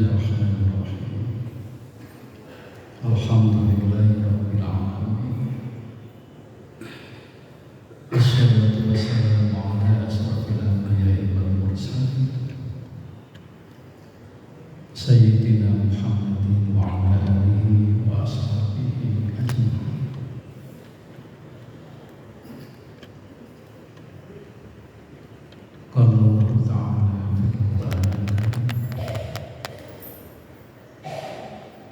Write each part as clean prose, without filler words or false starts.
Bismillahirrahmanirrahim. Alhamdulillahirabbil alamin. Wassalatu wassalamu ala asrofil anbiya'i wal mursalin Sayyidina Muhammadin wa ala alihi wa ashabihi ajma'in. Qala Allah Ta'ala fil Qur'an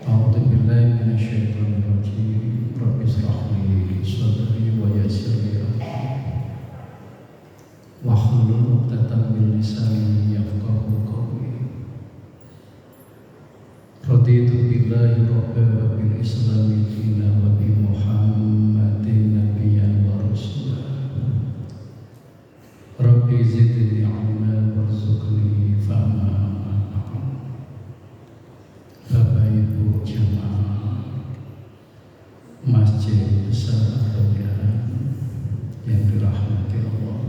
A'udzu billahi minasyaitonir rajim. Rabbi shrah li sadri wa yassir li amri wahlul 'uqdatam min lisani yafqahu qawli. Raditu billahi rabban wa bil islami dinan wa bi Muhammadin nabiyyan wa rasulan. Rabbi zidni 'ilman warzuqni fahman. Bapak Ibu jamaah Masjid Besar Al-Kebayan yang dirahmati Allah,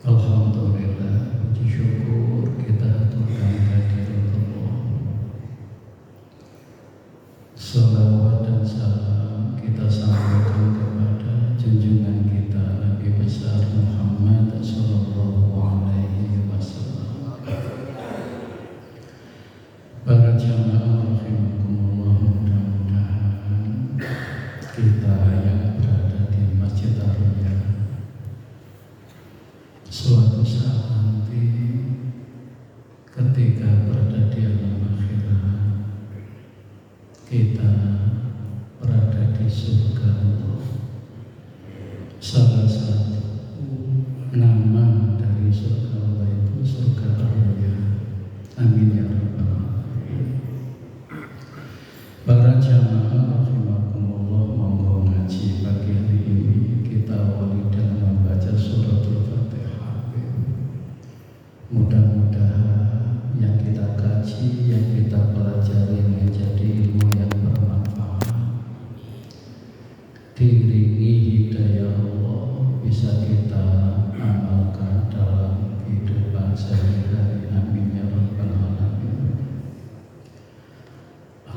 alhamdulillah, puji syukur kita haturkan kehadirat Allah. Salawat dan salam kita sampaikan kepada junjungan kita Nabi besar Muhammad sallallahu alaihi wasallam. Para jamaah rahimakumullah, mudah-mudahan kita yang berada di Masjid Ar-Raya suatu saat nanti ketika berada di alam akhirat, kita berada di surga Allah. Salah satu nama dari surga Allah itu surga Ar-Raya. Amin ya rabbal alamin. Para jamaah rahimakumullah, monggo ngaji pagi hari ini kita awali dengan membaca suratul Fatihah. Mudah-mudahan yang kita kaji, yang kita pelajari menjadi ilmu yang bermanfaat, diiringi hidayah Allah, bisa kita amalkan dalam kehidupan sehari-hari. Amin ya rabbal alamin.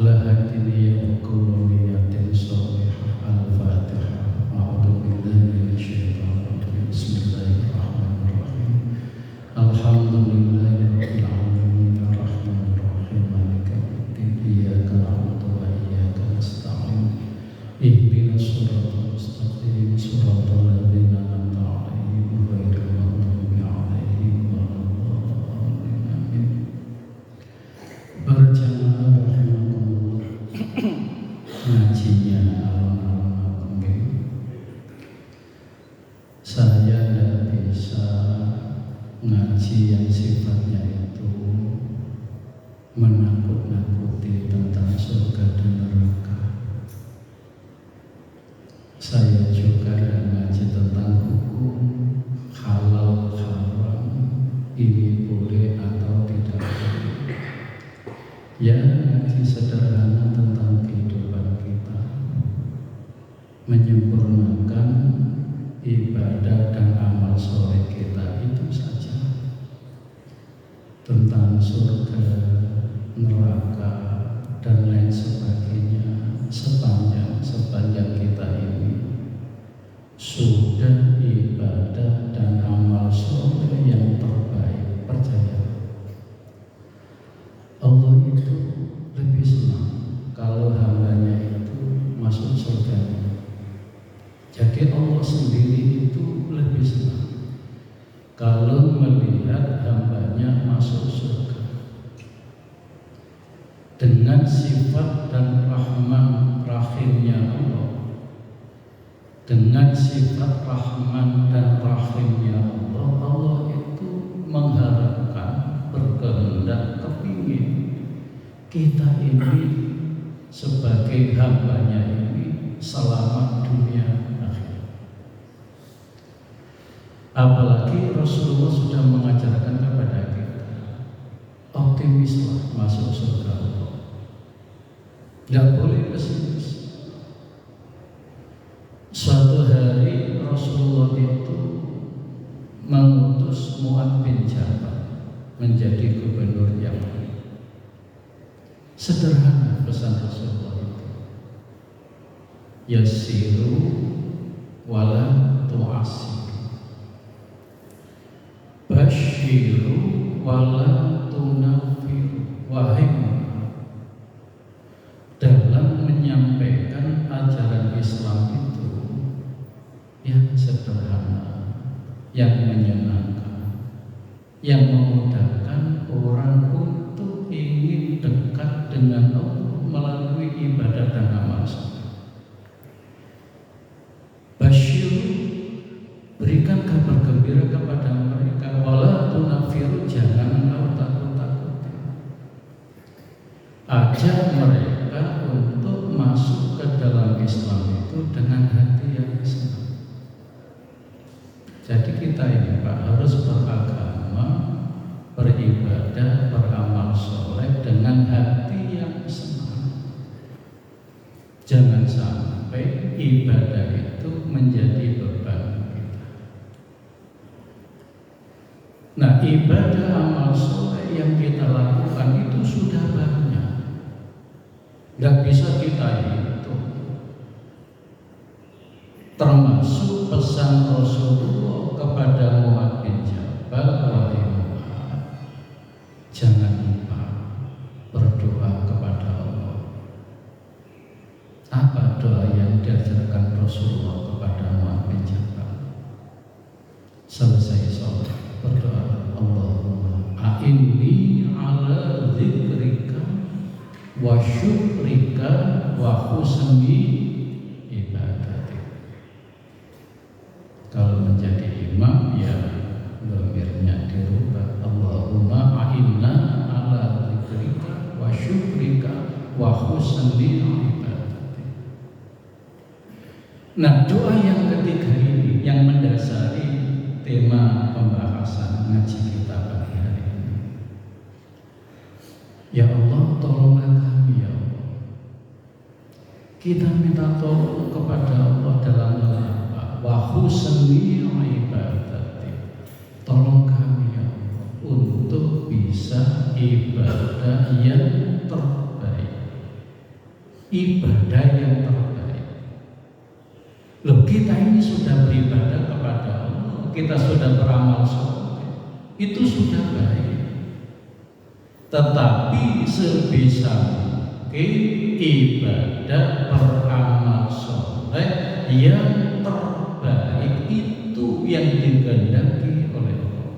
Ala hadini ya kullu niyatin sholihah. Al-Fatihah. A'udzu billahi minasyaitonir rajim. Bismillahirrahmanirrahim. Alhamdulillahirabbil alamin arrahmanir rahim maliki yaumiddin iyyaka na'budu wa iyyaka nasta'in ihdinas siratal mustaqim siratal ladzina an'amta 'alaihim ghairil maghdubi 'alaihim waladdallin. Amin. Para jamaah rahimakumullah, ngajinya alon-alon nggih. Saya tidak bisa ngaji yang sifatnya itu menakut-nakuti tentang surga dan neraka. Saya juga tidak ngaji tentang hukum halal haram, ini boleh atau tidak boleh. Ya, ngaji sederhana tentang kehidupan kita, menyempurnakan ibadah dan amal soleh kita, itu saja. Tentang surga, neraka, dan lain sebagainya, sepanjang kita ini sudah ibadah dan amal soleh yang terbaik, percaya Allah itu lebih senang kalau hambanya itu masuk surga. Jadi Allah sendiri itu lebih senang kalau melihat hambanya masuk surga. Dengan sifat dan rahman rahimnya Allah, dengan sifat rahman dan rahimnya Allah, Allah itu mengharapkan, berkehendak, kepingin kita ini sebagai hambanya ini selamat dunia akhirat. Apalagi Rasulullah sudah mengajarkan kepada kita, optimislah masuk surga Allah, tidak boleh pesimis. Suatu hari Rasulullah itu mengutus Mu'adz bin Jabal menjadi gubernur yang sederhana. Pesan Rasulullah itu yasiru wala tu'asiru, basyiru wala tunafiru. Wahai dalam menyampaikan ajaran Islam itu yang sederhana, yang menyenangkan, yang memudahkan orang untuk ingin dekat dengan Allah melalui ibadah dan amal soleh. Basyir, berikan kabar gembira kepada mereka. Wala tunafiru, jangan engkau takut-takuti. Ajak mereka untuk masuk ke dalam Islam itu dengan hati yang senang. Jadi kita ini Pak harus beragama, beribadah, beramal soleh dengan hati yang senang. Jangan sampai ibadah itu menjadi beban kita. Nah, ibadah amal soleh yang kita lakukan itu sudah banyak, nggak bisa kita hitung. Termasuk pesan Rasulullah kepada Mu'adz bin Jabal, wahai Mu'adz, jangan lupa berdoa kepada Allah. Apa doa yang diajarkan Rasulullah kepada Mu'adz bin Jabal? Selesai sholat berdoa, Allahumma a'inni ala dzikrika wa syukrika wa husni ibadatik. Kalau menjadi imam ya dhamirnya dirubah, Allahumma a'inna ala dzikrika wa syukrika wa husni ibadatik. Nah, doa yang ketiga ini yang mendasari tema pembahasan ngaji kita pagi hari ini. Ya Allah, tolonglah kami ya Allah. Kita minta tolong kepada Allah dalam hal apa? Wa husni ibadati. Tolong kami ya Allah untuk bisa ibadah yang terbaik. Ibadah yang terbaik. Loh, kita ini sudah beribadah kepada Allah, kita sudah beramal soleh, itu sudah baik. Tetapi sebisa mungkin ibadah beramal soleh yang terbaik itu yang dikehendaki oleh Allah.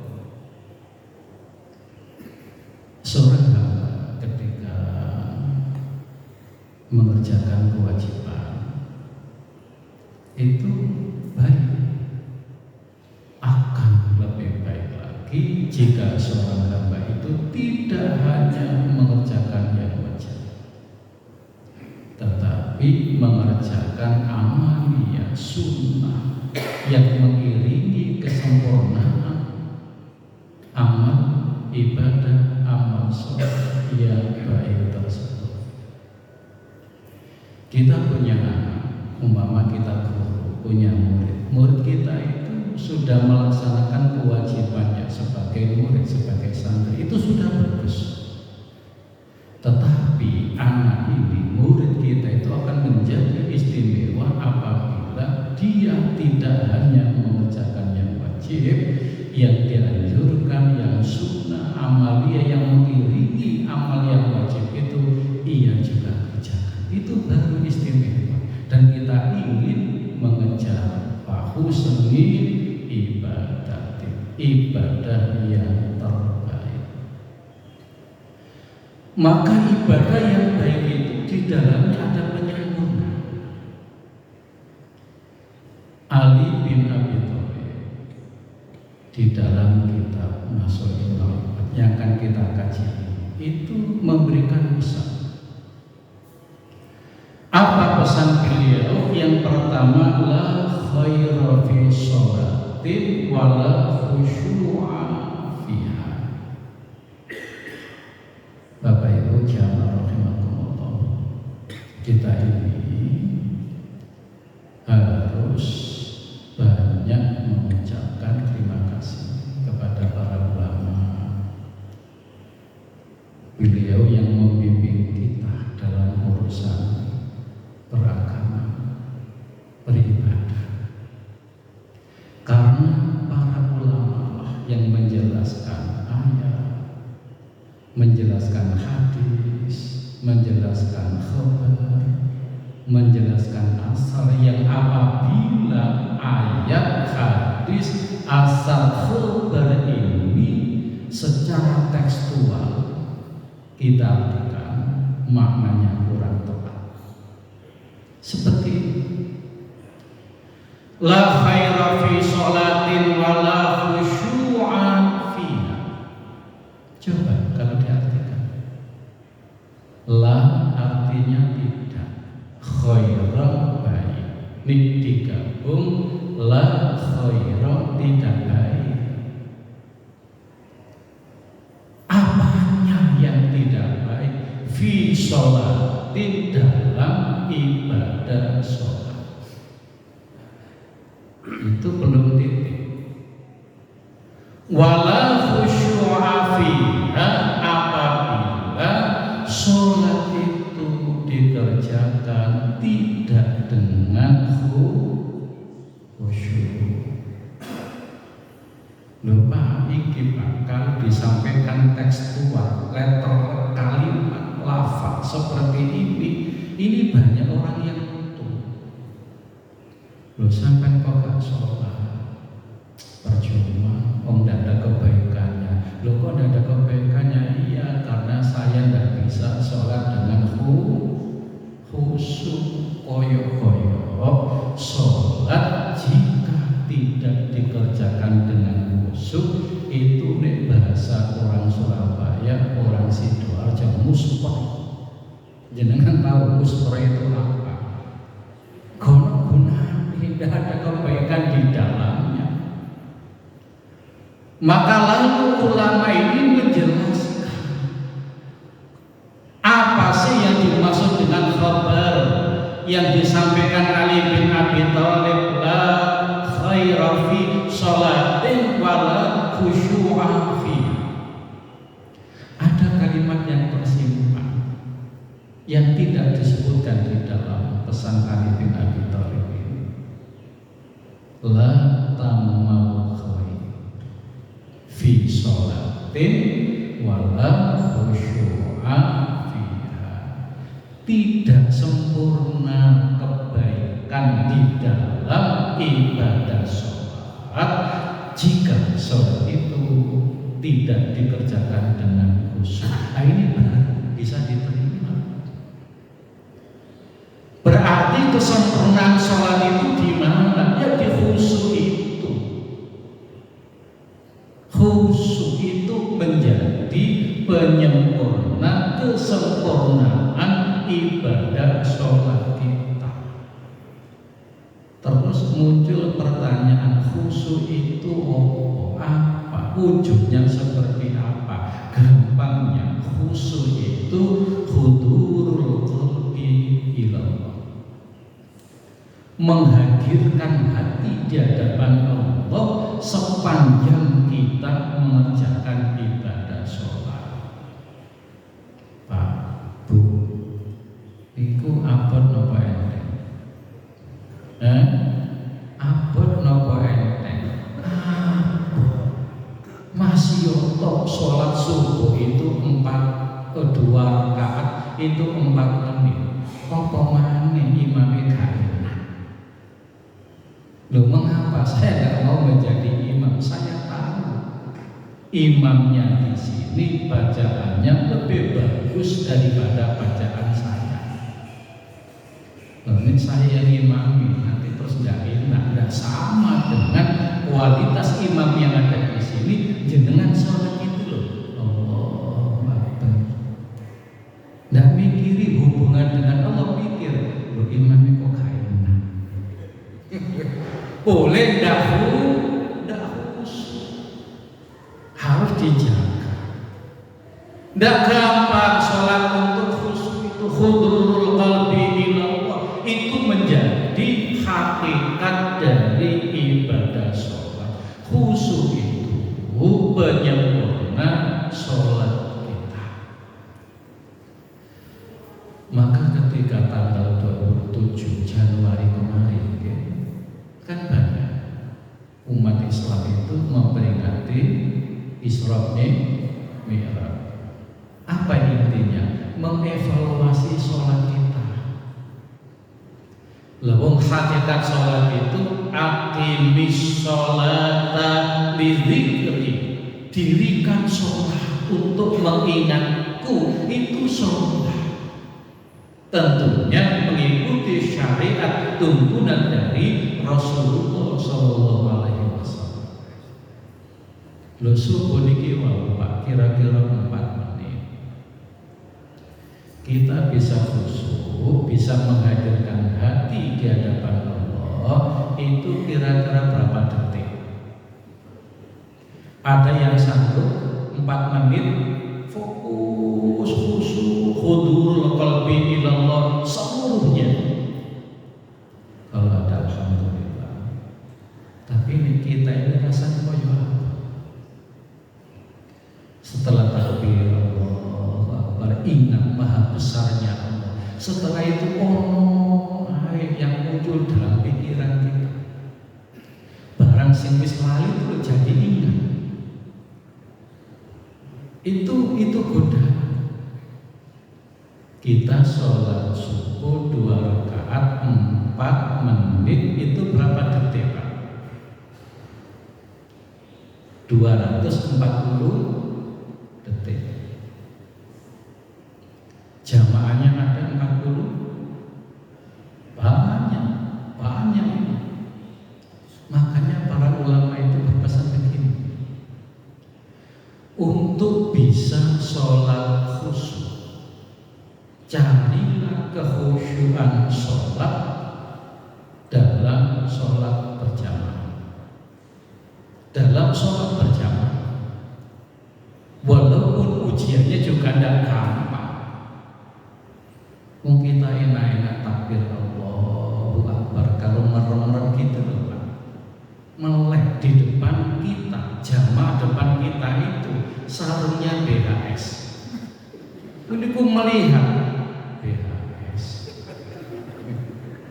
Seorang hamba ketika mengerjakan kewajiban itu baik, akan lebih baik lagi jika seorang hamba itu tidak hanya mengerjakan yang wajib, tetapi mengerjakan amaliyah sunnah yang mengiringi kesempurnaan amal ibadah, amal soleh yang baik tersebut. Kita punya anak, umpama kita guru, punya murid kita itu sudah melaksanakan kewajibannya sebagai murid, sebagai santri, itu sudah bagus. Tetapi anak ini, murid kita itu akan menjadi istimewa apabila dia tidak hanya mengerjakan yang wajib, yang dianjurkan, yang sunnah, amalia yang mengiringi amal yang wajib itu ia juga kerjakan. Itu baru istimewa. Dan kita ingin mengejar husni ibadah yang terbaik. Maka ibadah yang baik itu di dalamnya ada penyempurnaan. Ali bin Abi Thalib di dalam kitab Nasrul Taubat yang akan kita kaji itu memberikan pesan. Apa pesan beliau? Yang pertama, la khaira fi sholatin wala khusyu'a fiha. Bapak Ibu jamaah rahimakumullah, kita ini harus banyak mengucapkan terima kasih kepada para ulama, menjelaskan hadis, menjelaskan khabar, menjelaskan asar, yang apabila ayat, hadis, asar, khabar ini secara tekstual kita artikan maknanya kurang tepat. Seperti la khaira fi sholatin wa la khusyu'an fiha. Coba kalau diartikan, la artinya tidak, khaira baik. Ini digabung, la khaira tidak baik. Apanya yang tidak baik? Fi sholatin, dalam ibadah sholat. Itu belum titik. Wala khusyu'a fiha, apabila sholat itu dikerjakan tidak dengan khusyuk. Lupa iki bakal disampaikan tekstual, letter, kalimat, lafaz seperti ini banyak orang yang loh, sampai kok gak sholat, percuma, tidak ada kebaikannya. Loh, kok tidak ada kebaikannya? Iya, karena saya tidak bisa sholat dengan khusyuk. Koyok-koyok sholat jika tidak dikerjakan dengan khusyuk, itu nek bahasa orang Surabaya, orang Sidoarjo, muspor. Jenengan tahu muspor itu apa? Tidak ada kebaikan di dalamnya. Maka lalu ulama ini menjelaskan apa sih yang dimaksud dengan khabar yang disampaikan Ali bin Abi Thalib, la khaira fi sholatin wala khusyu'a fi. Ada kalimat yang tersimpan yang tidak disebutkan di dalam pesan Ali bin Abi Thalib. La tamal khair fi sholatin wala khusyu'a fiha. Tidak sempurna kebaikan di dalam ibadah sholat jika sholat itu tidak dikerjakan dengan khusyuk. Ini baru bisa diterima. Berarti kesempurnaan sholat itu di mana? Ya di khusyuk itu. Khusyuk itu menjadi penyempurna, kesempurnaan ibadah sholat kita. Terus muncul pertanyaan, khusyuk itu apa? Wujudnya seperti apa? Gampangnya, khusyuk itu hudurul qalbi ilallah, menghadirkan hati di hadapan Allah sepanjang kita mengerjakan ibadah sholat. Pak, Bu, itu abot nopo enteng? Abot nopo enteng? Masih yotok sholat subuh itu 2 rakaat itu 4 menit. Apa maneh imame gak enak? Loh, mengapa saya tidak mau menjadi imam? Saya tahu imamnya di sini bacaannya lebih bagus daripada bacaan saya. Loh, ini saya yang imami, nanti terus tidak enak. Tidak sama dengan kualitas imam yang ada di sini. Jenengan sholat itu loh, Allah Akbar. Tidak mikiri hubungan dengan Allah, pikir loh imamnya kok gak enak. Boleh dahus harus dijaga. Tidak gampang sholat untuk khusyuk itu, hudurul qalbi ilallah, itu menjadi hakikat dari ibadah sholat. Khusyuk itu penyempurna sholat kita. Maka ketika tanggal 27 Januari kemarin, kan banyak umat Islam itu memperingati Isra Mi'raj. Apa intinya? Mengevaluasi sholat kita. Lawang hakikat sholat itu aqimis sholata lidzikri, dirikan sholat untuk mengingatku, itu sholat. Tentunya mengikuti syariat tuntunan dari Rasulullah Sallallahu Alaihi Wasallam. Lo subuh niki wau Pak, kira-kira 4 menit. Kita bisa khusyuk, bisa menghadirkan hati di hadapan Allah, itu kira-kira berapa detik? Ada yang sanggup 4 menit fokus khusyuk, hudurul qalbi ilallah seluruhnya. Kalau ada alhamdulillah. Tapi ini kita ini rasanya koyo apa? Setelah takbir Allah Akbar, ingat maha besarnya Allah. Setelah itu ayat yang muncul dalam pikiran kita. Barang sing wis lali itu jadi ingat. Itu godaan. Kita sholat subuh 2 rakaat 4 menit, itu berapa detik Pak? 240 detik. Jamaahnya ada 40. Banyak ini. Makanya para ulama itu berpesan begini, untuk bisa sholat khusyuk, carilah kekhusyuan sholat dalam sholat berjamaah. Dalam sholat berjamaah, walaupun ujiannya juga tidak gampang. Kita enak-enak takbir Allahu Akbar, kalau merem-merem gitu loh Pak, melek di depan kita, jamaah depan kita itu sarungnya BHS. Ini ku melihat BHS.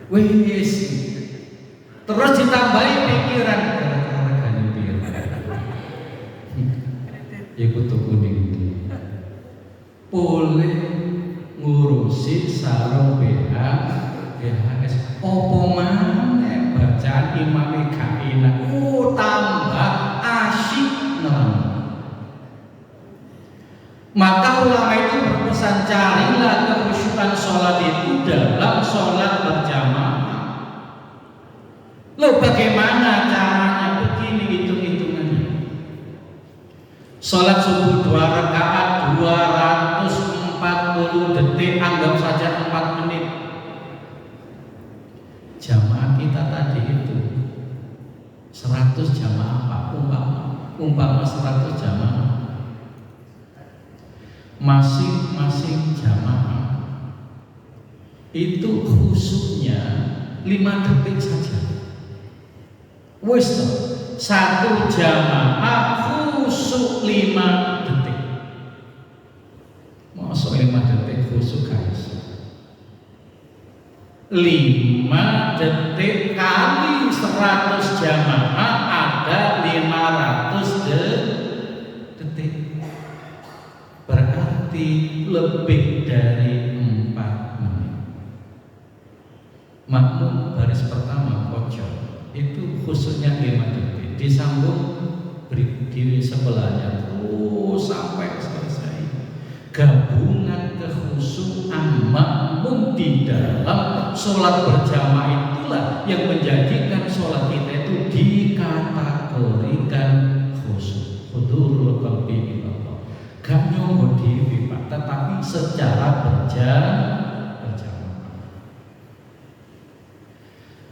Wis. Terus ditambahi pikiran gara-gara biru. Ya kutu kuning itu. Boleh ngurusi sarung BHS. Opo maneh bacaan imam gak enak. Tambah asyik nang. Maka ulama itu berpesan, carilah kekhusyukan sholat itu dalam sholat berjamaah. Loh bagaimana caranya? Begini hitung-hitungannya. Sholat subuh 2 rakaat 240 detik, anggap saja 4 menit. Jamaah kita tadi itu 100 jamaah Pak, umpama 100 jamaah. Masing-masing jamaah itu khusyuknya 5 detik saja. Wis satu jamaah khusyuk 5 detik. Masuk 5 detik khusyuk guys. 5 detik kali 100 jamaah ada 500 detik. Berarti lebih dari 4 menit. Makmum baris pertama pojok itu khususnya 5 detik, disambung di sebelahnya sampai selesai. Gabungan kekhusyuan makmum di dalam sholat berjamaah itulah yang menjadikan sholat kita itu dikategorikan khusyuk. Hudurul qalbi ilallah. Gak nyonggo diri Pak, tetapi secara berjamaah.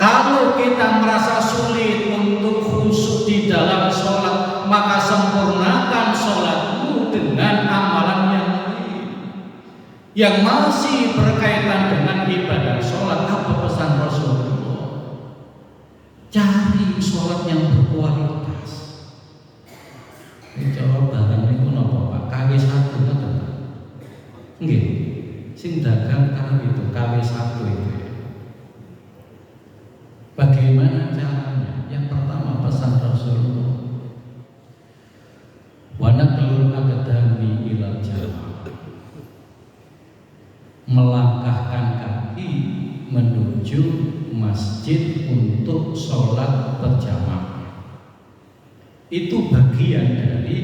Kalau kita merasa sulit untuk khusyuk di dalam sholat, maka sempurnakan sholatmu dengan amalan yang masih berkaitan dengan ibadah sholat. Apa pesan Rasulullah? Cari sholat yang berkualitas. Ini jawab barang itu nopo Pak? KW1 kan? Nggih, sing dagang KW itu KW1 itu ya. Bagaimana caranya? Yang pertama pesan Rasulullah, wa naqlul aqdami ilal jamaah. masjid untuk sholat berjamaah. Itu bagian dari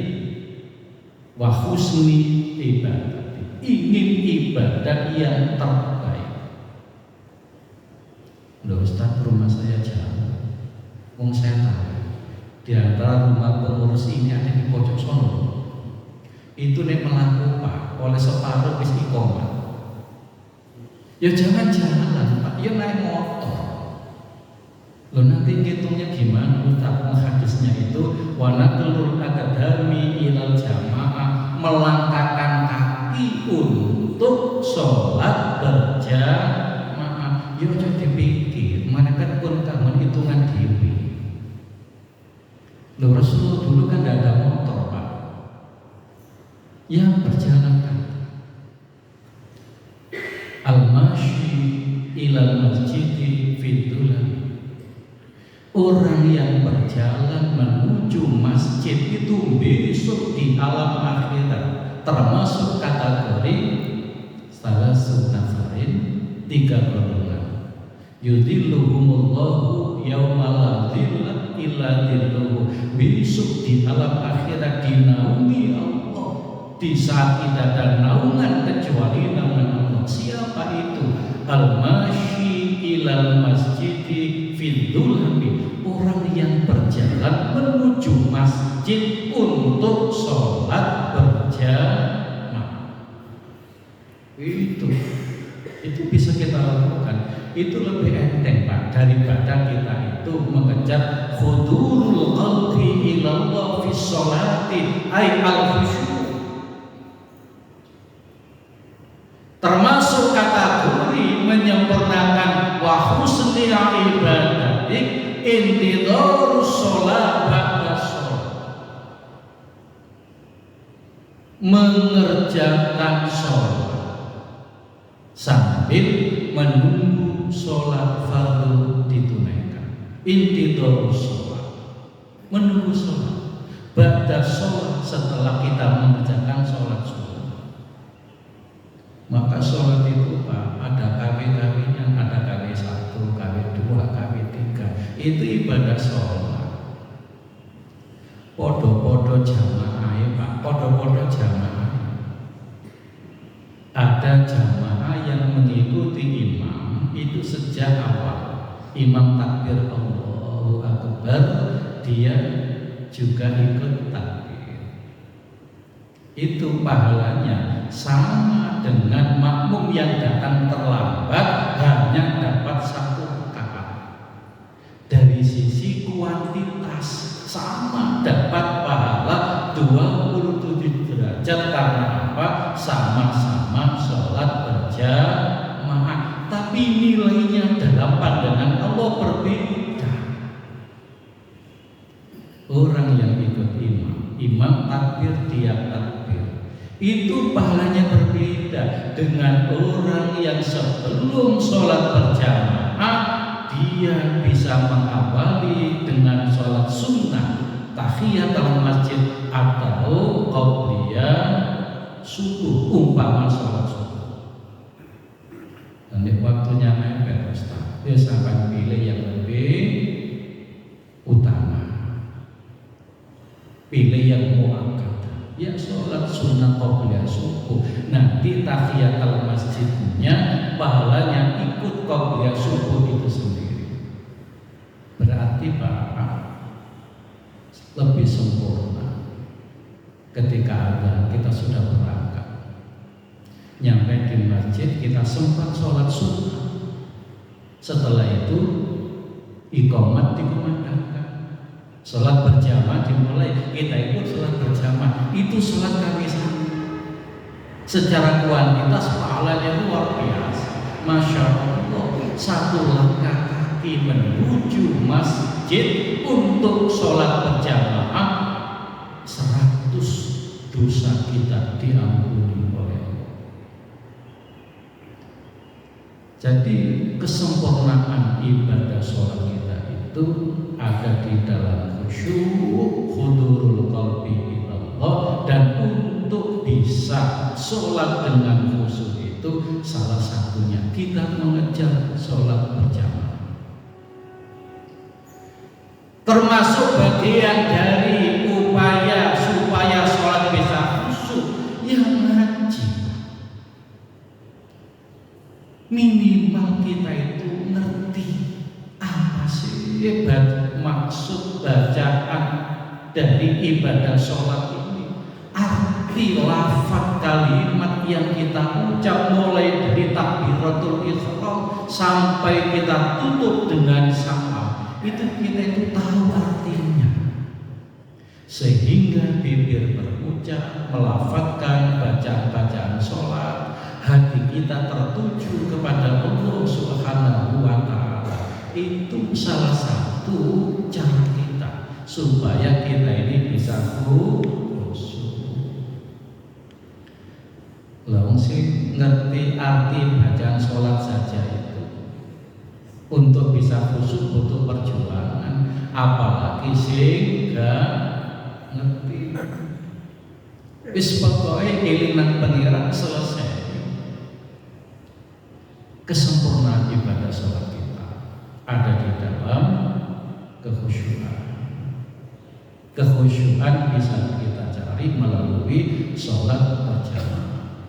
wa husni ibadah, ingin ibadah yang terbaik. Loh Ustaz, rumah saya jauh, wong saya tahu di antara rumah pengurus ini ada di pojok sono. Itu nek melaku Pak, oleh separuh wis iqomah. Ya jangan jalan Pak, ya naik motor. Loh nanti ngitungnya gimana? Ustaz, hadisnya itu wa naqlul akadami ilal jamaah, melangkahkan kaki untuk sholat berjamaah. Ya aja dipikir, mereka pun kamu hitungan dewi. Loh Rasulullah dulu kan tidak ada motor Pak, yang berjalan kaki. Al-masyi ilal masjidi fitulah, orang yang berjalan menuju masjid itu besok di alam akhirat termasuk kategori salah sunafarin, 3 golongan. Yudhilluhumullahu yawma la dhilla illa dhilluhu, besok di alam akhirat dinaungi Allah di saat tidak ada naungan kecuali naungan Allah. Siapa itu? Al-masyi ilal masjidi fil dhulami, orang yang berjalan menuju masjid untuk sholat berjamaah. Itu bisa kita lakukan. Itu lebih enteng Pak daripada kita itu mengejar hudurul qalbi ilallah fi sholati ay al-khusyu'. Termasuk kategori menyempurnakan wa husni ibadatik intidharus sholat ba'da sholat, mengerjakan sholat sambil menunggu sholat fardu ditunaikan. Intidharus sholat, menunggu sholat ba'da sholat, setelah kita mengerjakan sholat sunnah. Maka sholat itu Pak, ada KW-KW-nya, ada KW1, KW2, KW3. Itu ibadah sholat. Podo-podo jamaah ya Pak, podo-podo jamaah. Ada jamaah yang mengikuti imam itu sejak awal. Imam takbir Allahu Akbar, dia juga ikut takbir. Itu pahalanya sama dengan makmum yang datang terlambat hanya dapat 1 rakaat. Dari sisi kuantitas sama, dapat pahala 27 derajat. Karena apa? Sama-sama sholat berjamaah, tapi nilainya dalam pandangan Allah berbeda. Orang yang ikut imam takbir, dia takbir, itu pahalanya berbeda dengan orang yang sebelum sholat berjamaah dia bisa mengawali dengan sholat sunnah tahiyatul masjid atau qabliyah subuh, umpama sholat subuh. Nanti waktunya mepet Ustaz, dia akan pilih yang lebih utama, pilih yang muakkad, ya sholat sunnah qabliyah subuh. Nanti tahiyatul masjidnya pahalanya ikut qabliyah subuh itu sendiri. Berarti Pak lebih sempurna ketika ada kita sudah berangkat, nyampe di masjid kita sempat sholat sunnah, setelah itu iqamat dikumandangkan, sholat berjamaah dimulai, kita ikut sholat berjamaah. Itu sholat kami sama, secara kuantitas pahalanya luar biasa. Masya Allah, 1 langkah kaki menuju masjid untuk sholat berjamaah, 100 dosa kita diampuni oleh Allah. Jadi kesempurnaan ibadah sholat kita itu ada di dalam khusyuk, hudurul qalbi ilallah. Dan untuk bisa sholat dengan khusyuk itu salah satunya kita mengejar sholat berjamaah. Termasuk bagian dari upaya supaya sholat bisa khusyuk, yang ngaji. Minimal kita itu ngerti apa sih maksud bacaan dari ibadah sholat ini, arti lafaz kalimat yang kita ucap mulai dari takbiratul ihram sampai kita tutup dengan salam, itu kita itu tahu artinya, sehingga bibir berucap melafazkan bacaan-bacaan sholat, hati kita tertuju kepada Allah Subhanahu wa Ta'ala. Itu salah satu cara kita supaya kita ini bisa khusyuk. Lalu sih ngerti arti bacaan sholat saja itu untuk bisa khusyuk butuh perjuangan, apalagi sih gak ngerti. Wis pokoke elingan pengiran selesai. Kesempurnaan ibadah sholat kita ada di dalam kekhusyuan. Kekhusyuan bisa kita cari melalui sholat berjamaah,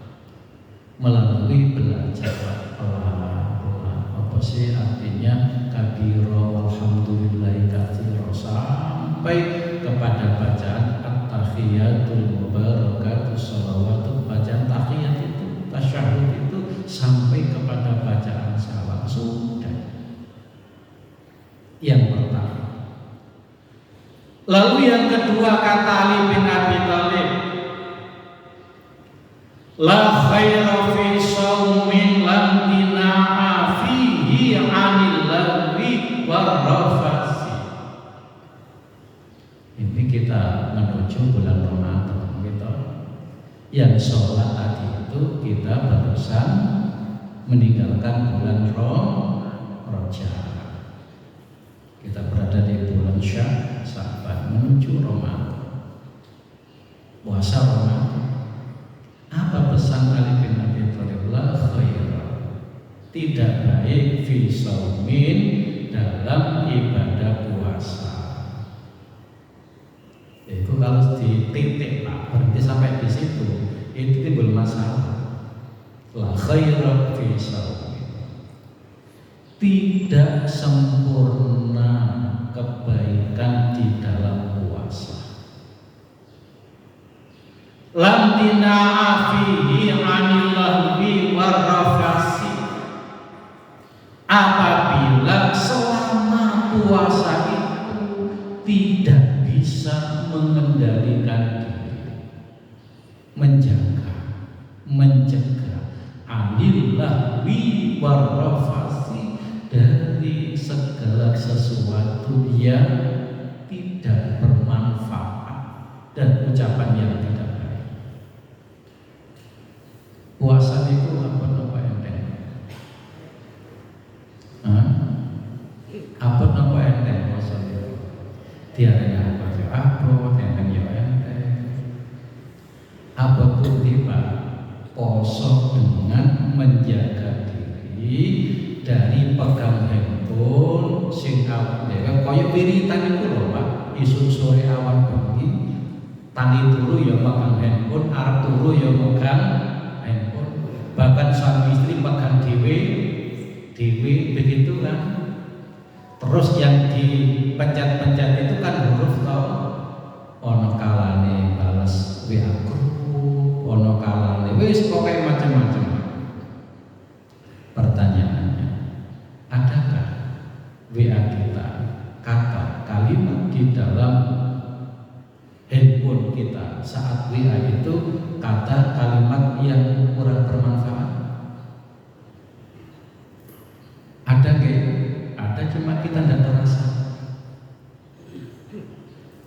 melalui belajar pelan-pelan. Apa sih artinya kabiro walhamdulillahi katsiro sampai kepada bacaan at-tahiyatul mubarakatus shalawatut, bacaan tahiyat itu, tasyahud itu sampai kepada bacaan salam sudah. Yang pertama. Lalu yang kedua kata Ali bin Abi Thalib, la khaira fi shaumin lam tina'a fihi 'anil lagwi warrafasi. Ini kita menuju bulan Ramadan gitu. Yang sholat tadi itu kita barusan meninggalkan bulan Rajab. Kita berada di bulan Sya'ban menuju Ramadan. Puasa Ramadan. Apa pesan Ali bin Abi Thalib? La khaira, tidak baik fi shaumin, dalam ibadah puasa. Itu kalau dititik Pak, berhenti sampai di situ, itu timbul masalah. La khaira fi shaumin, tidak sempurna kebaikan di dalam puasa. Lam tina'a fihi 'anil lahwi warrafasi, apabila selama puasa itu tidak bisa mengendalikan diri, menjaga, mencegah 'anil lahwi warrafasi, dari segala sesuatu yang tidak bermanfaat dan ucapan yang tidak baik. Puasa itu apa enteng? Apa enteng puasa itu? Tiada apa sih? Apa enteng ya enteng? Apa tuh tiba? Poso dengan menjaga diri dari pegang handphone sing awak dhewe kaya wiritan iku lho Pak, isuk sore awan bengi tangi turu ya pegang handphone, arep turu ya pegang handphone, bahkan suami istri pegang dhewe begitu kan. Terus yang dipencet-pencet itu kan huruf toh, ono kalane balas WA grup, ono kalane wis pokoke macam-macam. Pertanyaannya, adakah WA kita, kata, kalimat di dalam handphone kita saat WA itu kata, kalimat yang kurang bermanfaat? Ada nggak? Ada, cuma kita tidak terasa.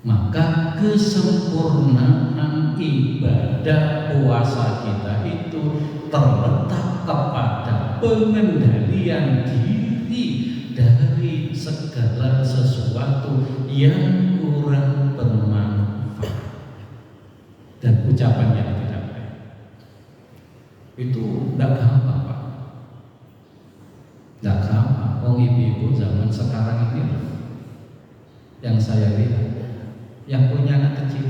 Maka kesempurnaan ibadah puasa kita itu terletak kepada pengendalian diri dari segala sesuatu yang kurang bermanfaat dan ucapan yang tidak baik. Itu tidak gampang Pak, tidak gampang. Ibu-ibu zaman sekarang ini yang saya lihat, yang punya anak kecil,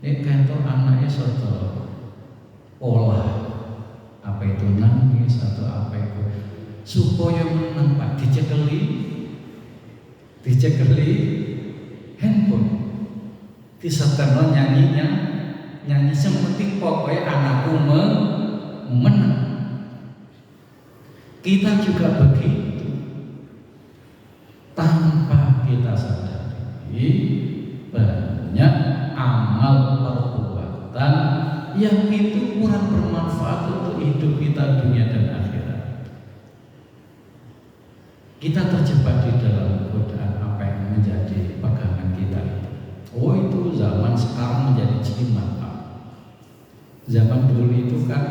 ini kantor anaknya soto olah, apa itu nangis atau apa itu, supaya menang Pak, dicekeli handphone, disetelno nyanyi sementing pokoknya anakku menang. Kita juga begitu, tanpa kita sadari banyak amal perbuatan yang itu kurang bermanfaat untuk hidup kita dunia dan akhirat. Kita terjebak di dalam godaan apa yang menjadi pegangan kita. Oh, itu zaman sekarang menjadi jimat Pak. Zaman dulu itu kan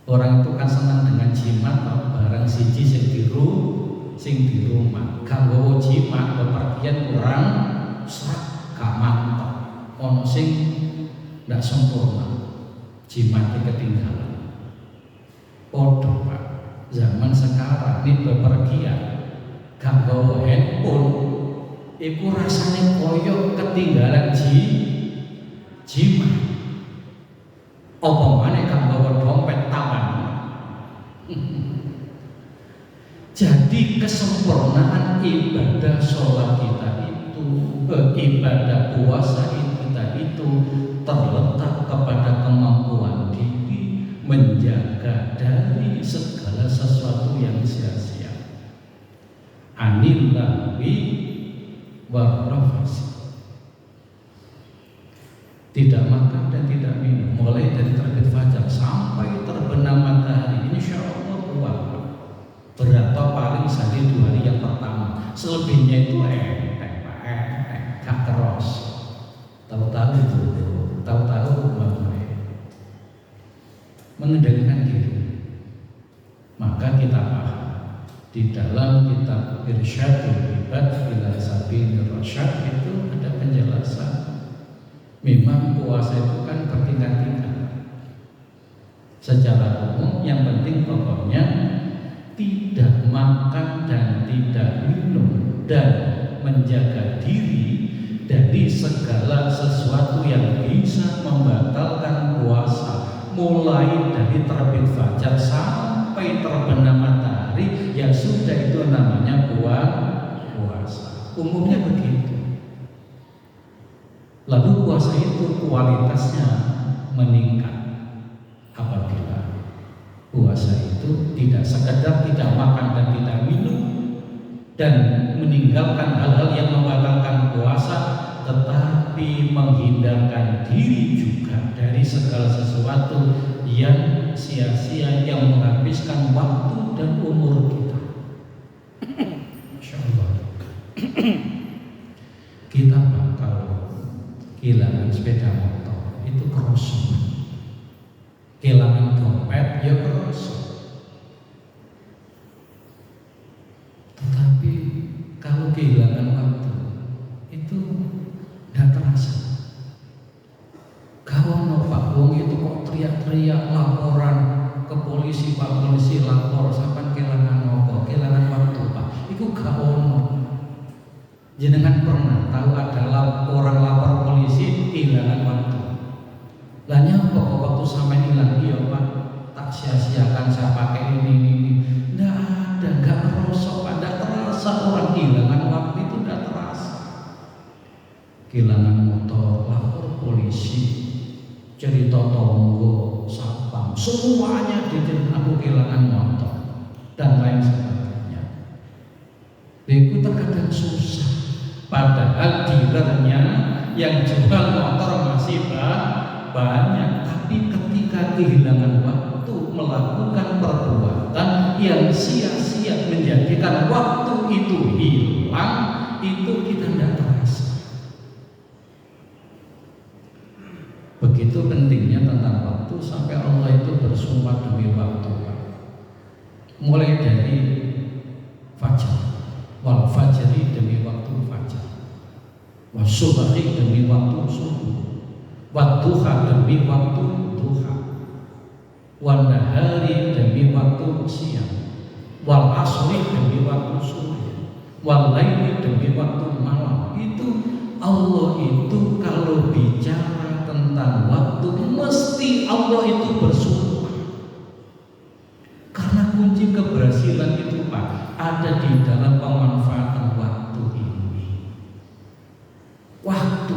orang itu kan senang dengan jimat atau barang siji sing di rumah. Kalau jimat bepergian kurang serak, gak mantap. Ono sing ndak sempurna, jimatnya ketinggalan. Podo Pak, zaman sekarang ini bepergian gak bawa handphone, itu rasanya koyok ketinggalan jimat. Apa maneh gak bawa dompet tangan. Jadi kesempurnaan ibadah sholat kita itu, ibadah puasa kita itu terletak kepada kemampuan diri menjaga dari segala sesuatu yang sia-sia. Anil lahwi warrafasi. Tidak makan dan tidak minum mulai dari terbit fajar sampai terbenam matahari, insya Allah puasa. Berapa paling sehari 2 hari yang pertama, selebihnya itu gak keros. Tahu-tahu mengendalikan diri. Maka kita paham di dalam kitab Irsyadul Ibad ila Sabilir Rasyad itu ada penjelasan. Memang puasa itu kan bertingkat-tingkat. Secara umum yang penting pokoknya tidak makan dan tidak minum dan menjaga diri dari segala sesuatu yang bisa membatalkan puasa, mulai dari terbit fajar sampai terbenam matahari, ya sudah itu namanya puasa. Umumnya begitu. Lalu puasa itu kualitasnya meningkat apabila puasa itu tidak sekedar tidak makan dan tidak minum dan meninggalkan hal-hal yang membatalkan puasa, tetapi menghindarkan diri juga dari segala sesuatu yang sia-sia, yang menghabiskan waktu dan umur kita. Masya Allah. Kita bakal kehilangan sepeda motor itu kerosot, kehilangan dompet ya kerosot. Tetapi kalau kehilangan waktu itu tidak terasa. Kalau Pak Wong itu kok teriak-teriak laporan ke polisi, Pak polisi lapor sampai kehilangan nopo, kehilangan waktu Pak. Itu gak ono. Jenengan pernah tahu ada orang lapor polisi kehilangan waktu? Lanya kok waktu sampai hilang, iya Pak, tak sia-siakan saya pakai ini. Nggak ada, nggak merosok, nggak terasa orang kehilangan waktu itu, nggak terasa. Kehilangan motor, lapor polisi, cerita tonggo, sapam, semuanya diceritakan aku kehilangan motor dan lain sebagainya. Itu terkadang susah. Padahal dealernya yang jual motor masih banyak, tapi ketika kehilangan waktu melakukan perbuatan yang sia-sia menjadikan waktu itu hilang, itu kita tidak terasa. Begitu pentingnya tentang waktu sampai Allah itu bersumpah demi waktu. Mulai dari fajar, wal fajri demi waktu fajar, wasubhi demi waktu subuh, wadduha demi waktu duha, wan nahari demi waktu siang, wal asri demi waktu sore, walaili demi waktu malam. Itu Allah itu kalau bicara tentang waktu mesti Allah itu bersumpah. Karena kunci keberhasilan itu Pak ada di dalam pemanfaatan waktu ini. Waktu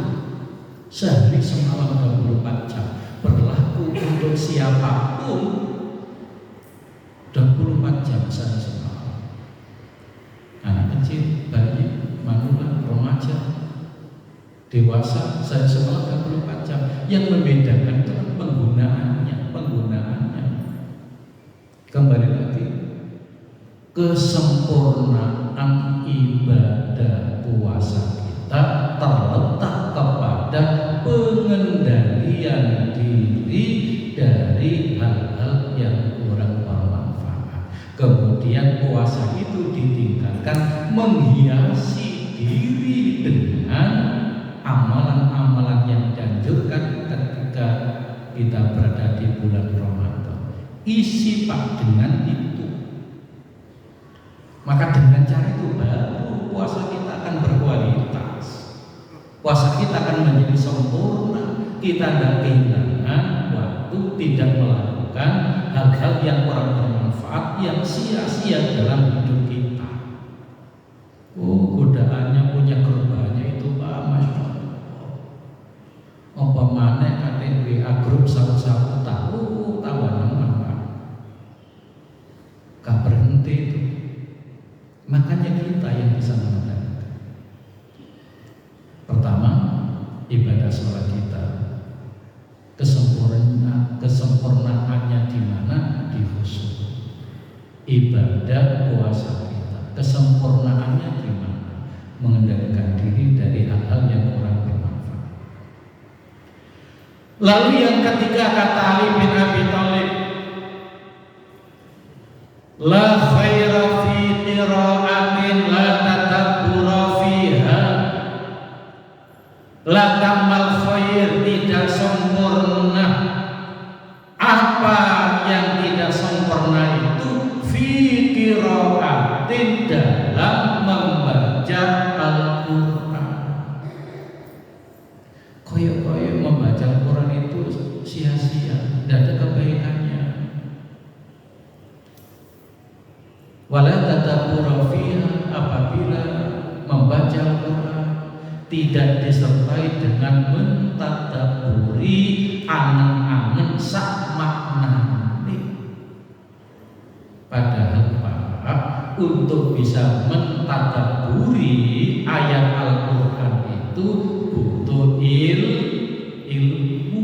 sehari semalam 24 jam berlaku untuk siapapun. 24 jam sehari semalam. Anak kecil, bayi, manula, remaja, dewasa sehari semalam 24 jam. Yang membedakan itu penggunaannya. Kembali lagi, kesempurnaan ibadah puasa kita terletak kepada pengendalian diri dari hal-hal yang kurang bermanfaat. Kemudian puasa itu ditingkatkan menghiasi diri dengan amalan-amalan yang dianjurkan ketika kita berada di bulan Ramadan. Isi Pak dengan itu. Maka dengan cara itu baru puasa kita akan berkualitas. Puasa kita akan menjadi sempurna. Kita tidak kehilangan waktu, tidak melakukan hal-hal yang kurang bermanfaat, yang sia-sia dalam hidup kita. Oh, godaannya punya korbannya itu Pak, Masya Allah. Apa mana kate WA grup sawu-sawu tahu tawanan Pak. Gak berhenti itu. Makanya kita yang bisa mengendalikan. Pertama, ibadah sholat kita kesempurnaannya di mana? Di khusyuk. Ibadah puasa kita kesempurnaannya di mana? Mengendalikan diri dari hal-hal yang kurang bermanfaat. Lalu yang ketiga kata Ali bin Abi Thalib, la khaira fi qira'atin la tadabbura fiha. La kamal khair, tidak sempurna. Apa yang tidak sempurna itu fi qira'atin, dalam membaca Al-Quran. Koyok-koyok membaca Al-Quran itu sia-sia, tidak ada kebaikannya. Wala tadabbura fiha, apabila membaca Al-Quran tidak disertai dengan mentadaburi angen-angen sak maknane. Padahal Pak, untuk bisa mentadaburi ayat Al-Quran itu butuh ilmu.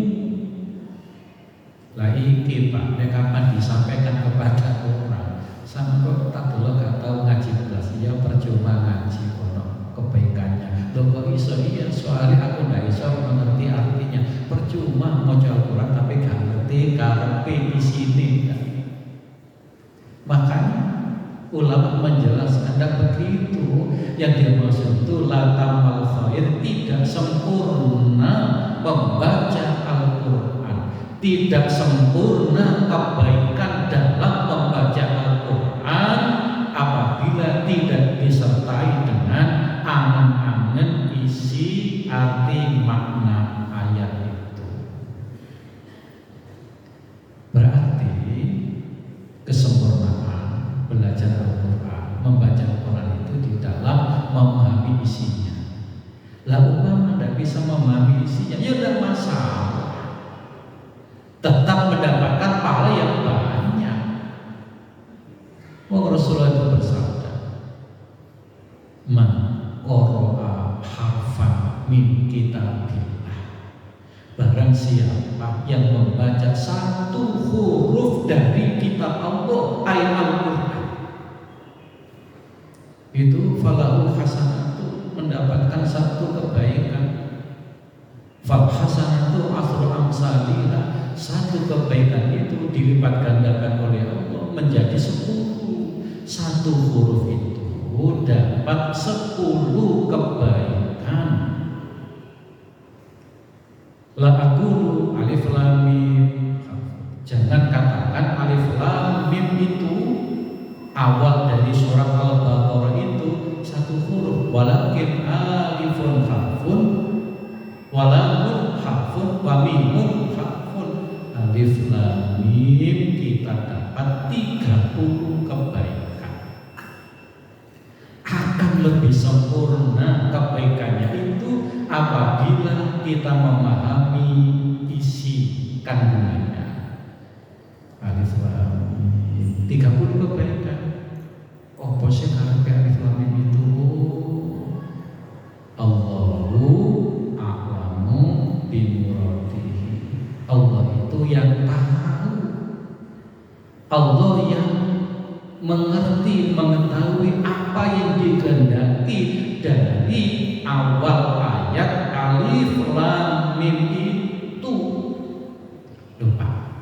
Lah iki Pak, kapan disampaikan kepada orang? Sama kok tak dulu gak tahu ngaji kelas, ya percuma ngaji kono kebaikannya. Loh kok iso? Iya, soalnya aku gak iso mengerti artinya. Percuma mau Al-Quran tapi gak ngerti karepe isine. Makanya ulama menjelaskan begitu. Yang dimaksud itu la tamal khair, tidak sempurna membaca Al-Quran, tidak sempurna kebaikan dalam membaca Al-Quran apabila tidak disertai dengan angen-angen isi arti makna ayat itu. Berarti kesempurnaan belajar Al-Quran, membaca Al-Quran itu di dalam memahami isinya. Lalu umpama tidak bisa memahami isinya, ya tidak masalah, tetap mendapatkan pahala yang banyak. Rasulullah itu bersabda, man qara'a harfan min kitabillah, barang siapa yang membaca satu huruf dari kitab Allah, ayat Al-Quran, itu falahu hasanatu, mendapatkan satu kebaikan. Fal hasanatu asru amsalihha, satu kebaikan itu dilipat gandakan oleh Allah menjadi 10. Satu huruf itu dapat 10 kebaikan. La aqulu alif lam mim, jangan katakan alif lam mim itu awal dari surat Al-Baqarah itu 1 walakin alifun harfun walamun harfun wa mimun harfun. Alif lam mim kita dapat 30 kebaikan. Akan lebih sempurna kebaikannya itu apabila kita memahami isi kandungannya. Alif lam mim 30 kebaikan. Oh, bosnya karepe alif lam mim itu Allahu a'lamu bimuradihi. Allah itu yang tahu, Allah yang mengerti, mengetahui apa yang dikehendaki dari awal ayat alif lam mim itu. Lupa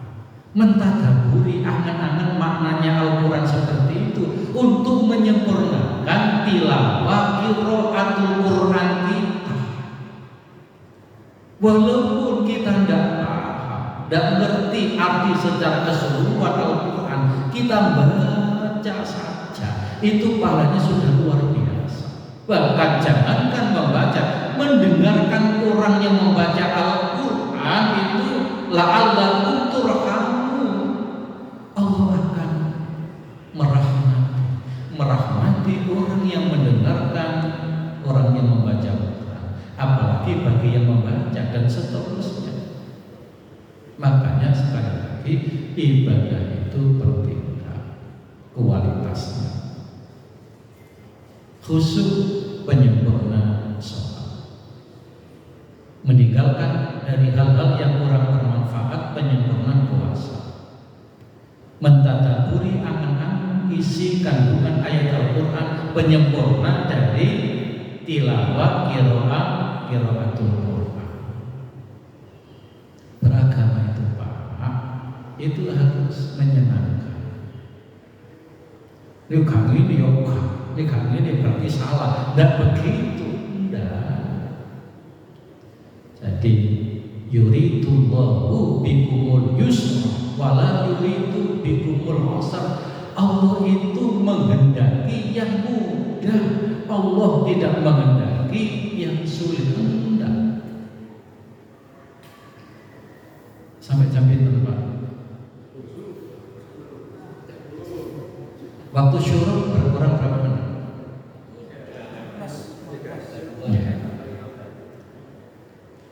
mentadaburi angan-angan maknanya Al-Quran seperti itu untuk menyempurnakan tilawah qiraatul Quran kita. Walaupun kita tidak paham, tidak mengerti arti secara keseluruhan Al-Quran, kita baca saja, itu pahalanya sudah luar biasa. Bahkan jangankan membaca, mendengarkan orang yang membaca Al-Quran itu la'allakum turhamun. Allah akan merahmati orang yang mendengarkan, orang yang membaca Al-Quran, apalagi bagi yang membaca dan seterusnya. Makanya sekali lagi ibadah itu berbeda kualitasnya. Khusyuk penyempurna sholat, meninggalkan dari hal-hal yang kurang bermanfaat penyempurna puasa, mentadaburi angan-angan isi kandungan ayat Al-Quran penyempurna dari tilawah qiraatul Quran. Beragama itu Pak, itu harus menyenangkan. Ini kami ini yoga, ini kami ini berarti salah. Tidak begitu, tidak. Jadi yuridullahu bikumul yusra wala yuridu bikumul usra. Allah itu menghendaki yang mudah, Allah tidak menghendaki yang sulit. Hendak sampai jam itu Pak. Waktu syuruk berkurang berapa menit? Ya.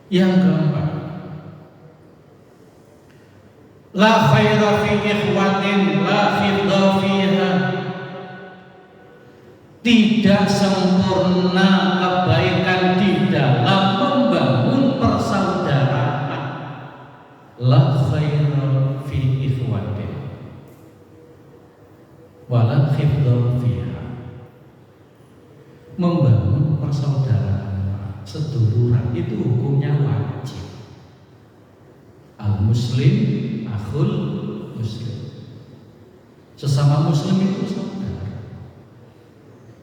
Yang keempat, la khaira fi ikhwatin la fidda fiha. Tidak sempurna kebaikan di dalam membangun persaudaraan. La khaira fi ikhwatin wala fidda fiha. Membangun persaudaraan, seduluran itu hukumnya wajib. Al-muslim akhul muslim, sesama muslim itu saudara.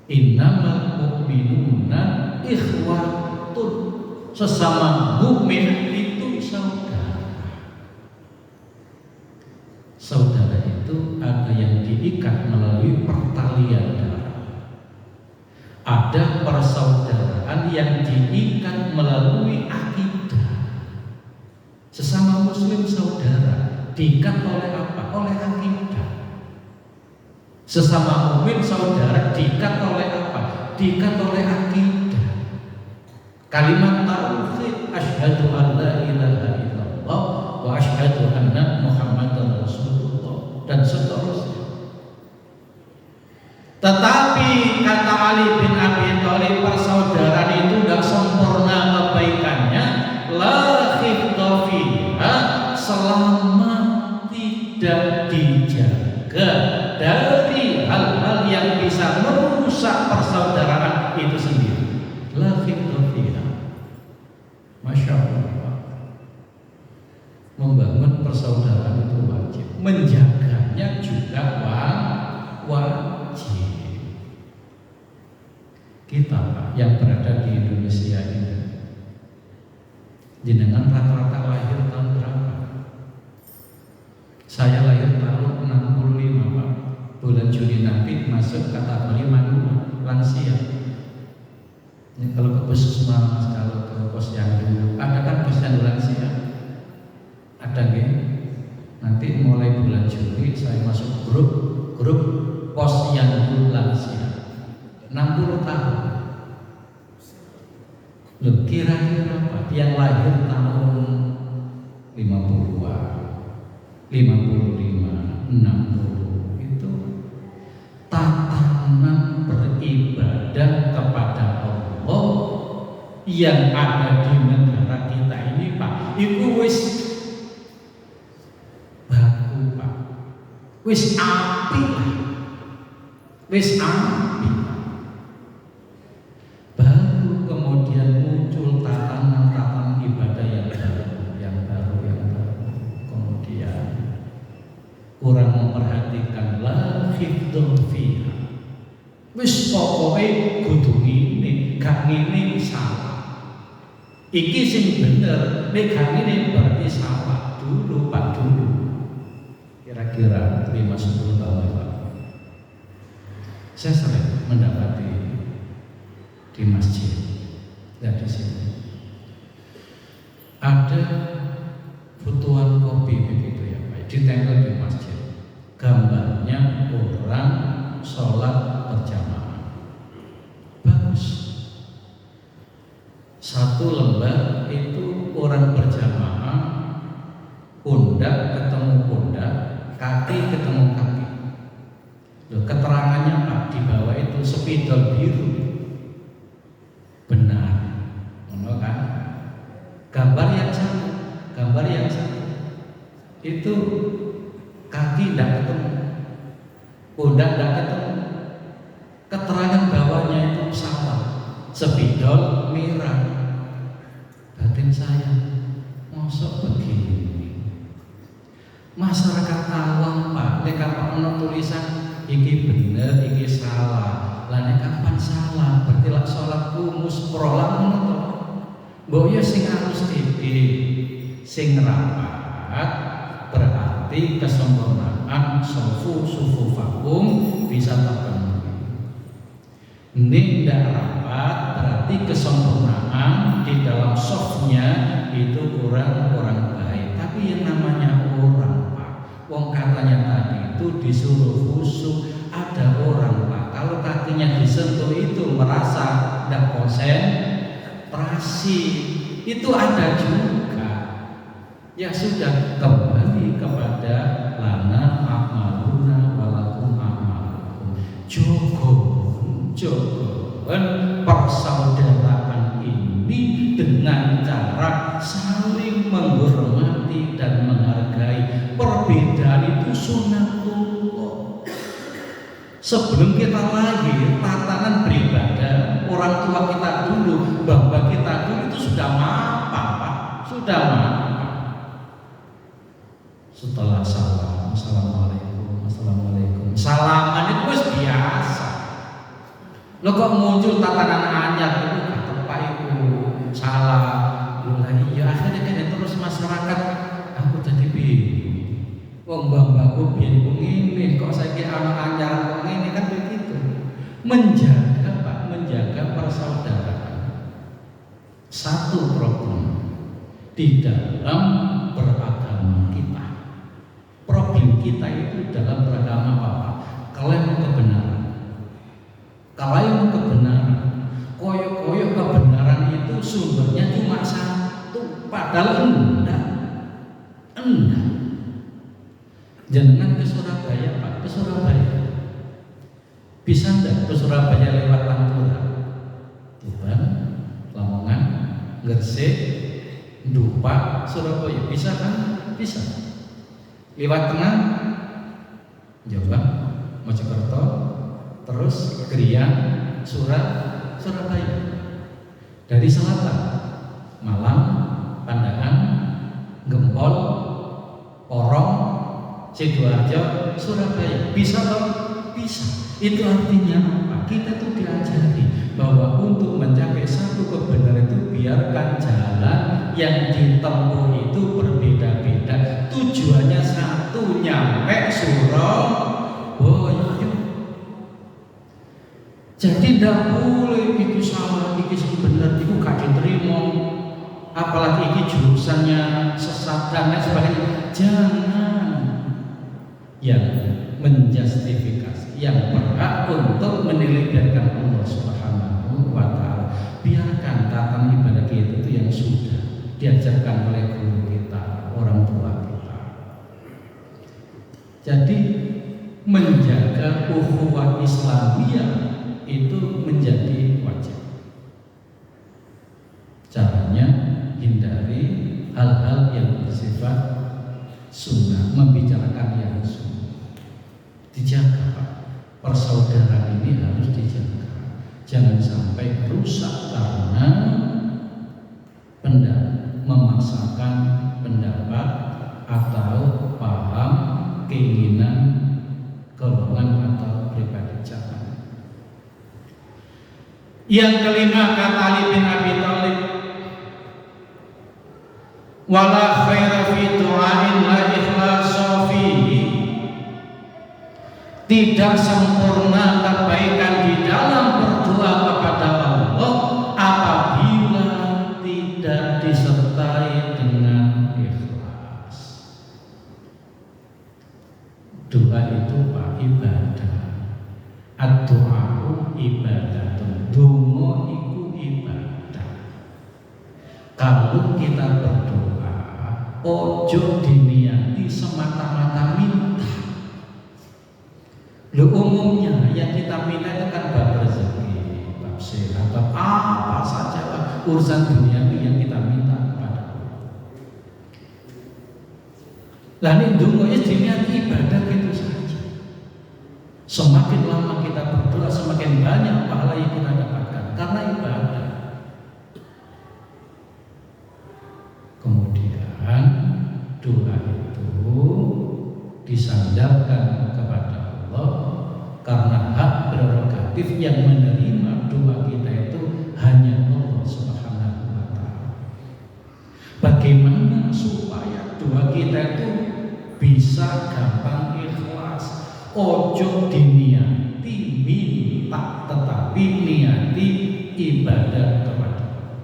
Innamal mu'minuna ikhwatun, sesama mukmin itu saudara. Saudara itu ada yang diikat melalui pertalian darah, ada persaudaraan yang diikat melalui akidah. Sesama muslim saudara diikat oleh apa? Oleh akidah. Sesama mukmin saudara diikat oleh apa? Diikat oleh akidah. Kalimat tauhid, asyhadu an la ilaha illallah wa asyhadu anna Muhammadar Rasulullah dan seterusnya. Tetapi kata Ali bin Abi Thalib, persaudaraan itu tidak sempurna kebaikannya la khifdha fiha, selama tidak dijaga dari hal-hal yang bisa merusak persaudaraan itu sendiri. La khifdha fiha. Masya Allah. Membangun persaudaraan itu wajib, menjaganya juga wajib. Kita Pak yang berada di Indonesia ini, jenengan rata-rata lahir tahun berapa? Saya lahir tahun 65 Pak. Bulan Juni nanti masuk kategori lansia. Ya, kalau ke puskesmas, kalau ke posyandu, ada kan posyandu lansia, ada nggih. Nanti mulai bulan Juli saya masuk grup posyandu lansia 60 tahun. Loh, kira-kira apa? Yang lahir tahun 50-an, 55, 60 itu tatanan beribadah kepada Allah yang ada di negara kita ini, Pak, itu wis baku, Pak, wis api lah, wis api. Baru kemudian muncul tatanan ibadah yang baru. Kemudian kurang memperhatikan la hifdzun fiha. Wis pokoke kudu ngene, gak ngene salah. Iki sing bener, nek gak ngene berarti salah. Dulu Pak, dulu. Kira-kira 5-10 tahun lalu. Saya sering mendapati di masjid, ya di sini ada fotoan kopi begitu ya Pak, ditempel di masjid, gambarnya orang sholat berjamaah, bagus. Satu lembar itu orang berjamaah, pundak ketemu pundak, kaki ketemu kaki. Loh, keterangannya Pak, di bawah itu spidol biru. Benar, kan? Gambar yang satu itu kaki tidak ketemu, pundak tidak ketemu, keterangan bawahnya itu salah, spidol merah. Batin saya, mosok begini. Masyarakat awam Pak, nek apa ono tulisan iki bener, iki salah. Lah nek kapan salah? Berarti lak salat kumus prolang ngono to. Mbok ya sing halus titik, sing rapat, berarti kesempurnaan sufufakum bisa terpenuhi. Ini tidak rapat, berarti kesempurnaan di dalam softnya itu orang baik. Tapi yang namanya orang Pak, wong katanya tadi itu disuruh khusyuk, ada orang Pak, kalau kakinya disentuh itu merasa tidak konsentrasi, itu ada juga. Ya sudah, kembali kepada lana a'maluna walakum a'malukum. Jogon persaudaraan ini dengan cara saling menghormati dan menghargai. Perbedaan itu sunatullah. Sebelum kita lahir, tatanan beribadah orang tua kita dulu, bapak kita dulu itu sudah mapan, Pak, sudah mapan. Setelah salam, assalamualaikum, salaman itu wis biasa. Lo kok muncul tatanan anyar itu kata Pak itu salah. Lo lagi ya akhirnya kan terus masyarakat aku tadi bingung. Wong mbak-mbakku biyen ngene kok saiki anak anyar kok ngene, kan begitu. Menjaga Pak, menjaga persaudaraan. Satu problem di dalam beragama kita. Problem kita itu dalam beragama apa? Klaim kebenaran. Kalau kebenaran, koyok kebenaran itu sumbernya cuma satu, padahal enggak. Jangan ke Surabaya Pak, ke Surabaya. Bisa enggak ke Surabaya lewat Pantura, Tuban, Lamongan, Gresik, Dupak, Surabaya, bisa kan? Bisa. Lewat tengah, Jombang, Mojokerto, terus Krian, Surabaya. Dari selatan, Malang, Pandaan, Gempol, Porong, Sidoarjo, Surabaya. Bisa toh? Bisa. Itu artinya apa? Kita tuh diajari bahwa untuk mencapai satu kebenaran itu biarkan jalan yang ditempuh itu berbeda-beda. Tujuannya satu, nyampe Surabaya. Jadi tidak boleh itu salah, itu apalagi ini jurusannya sesat dan lain sebagainya. Jangan. Yang menjustifikasi, yang berhak untuk menilaikan Allah Subhanahu wa Ta'ala, biarkan tata ibadah kita itu yang sudah diajarkan oleh guru kita, orang tua kita. Jadi menjaga ukhuwah Islamiyah itu menjadi wajib. Caranya hindari hal-hal yang bersifat sunnah, membicarakan yang sunnah. Dijaga, Pak. Persaudaraan ini harus dijaga. Jangan sampai rusak karena memaksakan pendapat atau paham, keinginan golongan atau pribadi. Jangan. Yang kelima, kata Ali bin Abi Thalib, wala khaira fi du'ain la ikhlasa fihi. Tidak sempurna kebaikan di dalam berdoa kepada Allah apabila tidak disertai dengan ikhlas. Doa itu Pak ibadah. Ad-du'a'u ibadatun. Donga iku ibadah. Kalau kita berdoa, ojo diniati semata-mata minta. Loh, umumnya yang kita minta itu kan bab rezeki, bab sehat, bab apa saja lah urusan duniawi yang kita minta kepada Allah. Lalu dungonya diniati ibadah gitu saja. Semakin lama kita berdoa, semakin banyak pahala yang kita dapatkan karena ibadah. Kemudian doa itu disandarkan kepada Allah karena hak prerogatif yang menerima doa kita itu hanya Allah Subhanahu wa Ta'ala. Bagaimana supaya doa kita itu bisa gampang ikhlas? Ojo diniati minta, tetapi niati ibadah kepada Allah.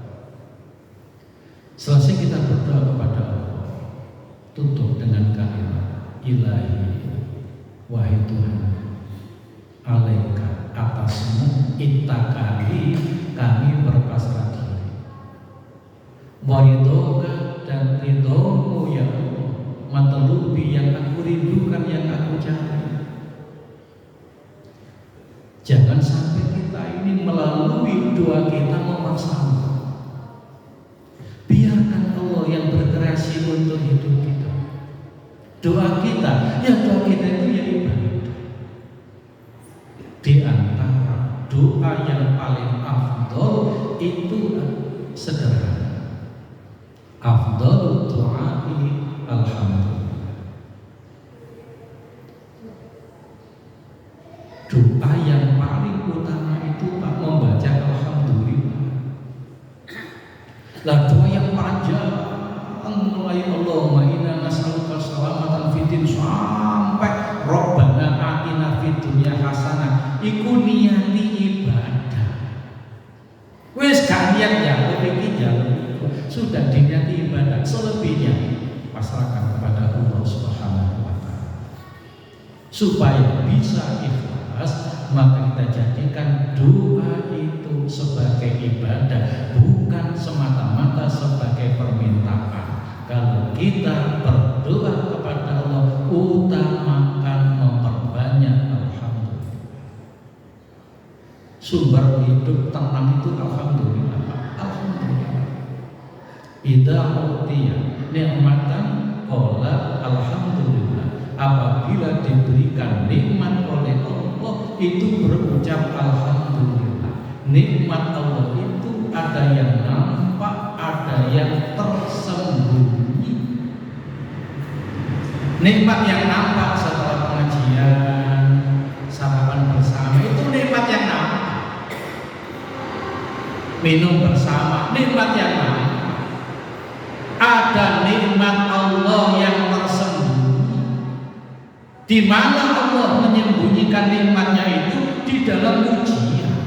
Selesai kita berdoa kepada Allah, tutup dengan kalimat Ilahi, wahai Tuhan, alaika, atasmu itakali kami berpasrah diri. Waridoga dan ridhomu ya Allah, matelubi yang aku rindukan, yang aku cari. Jangan sampai kita ini melalui doa kita memaksa Allah. Biarkan Allah yang berkreasi untuk hidup kita. Doa kita, ya doa kita itu ya ibadah. Di antara doa yang paling afdol itu sederhana. Afdol doa'i alhamdulillah. Doa yang paling utama itu Pak membaca alhamdulillah. Lah doa yang panjang, mulai Allahumma inna nas'aluka salamatan fiddin sampai Rabbana atina fid dunya hasanah, iku niati ibadah. Wis gak niat ya, iki jalur sudah diniati ibadah. Selebihnya pasrahkan kepada Allah Subhanahu wa Ta'ala. Supaya bisa ikhlas, maka kita jadikan doa itu sebagai ibadah, bukan semata-mata sebagai permintaan. Kalau kita berdoa kepada Allah, utamakan memperbanyak alhamdulillah. Sumber hidup tenang itu alhamdulillah. Alhamdulillah. Idza utiya nikmatan qala alhamdulillah. Apabila diberikan nikmat oleh Allah, itu berucap alhamdulillah. Nikmat Allah itu ada yang nampak, ada yang tersembunyi. Nikmat yang nampak setelah pengajian, sarapan bersama, itu nikmat yang nampak. Minum bersama, nikmat yang nampak. Ada nikmat Allah yang tersembunyi. Di mana Allah menyembunyikan nikmatnya itu di dalam ujian.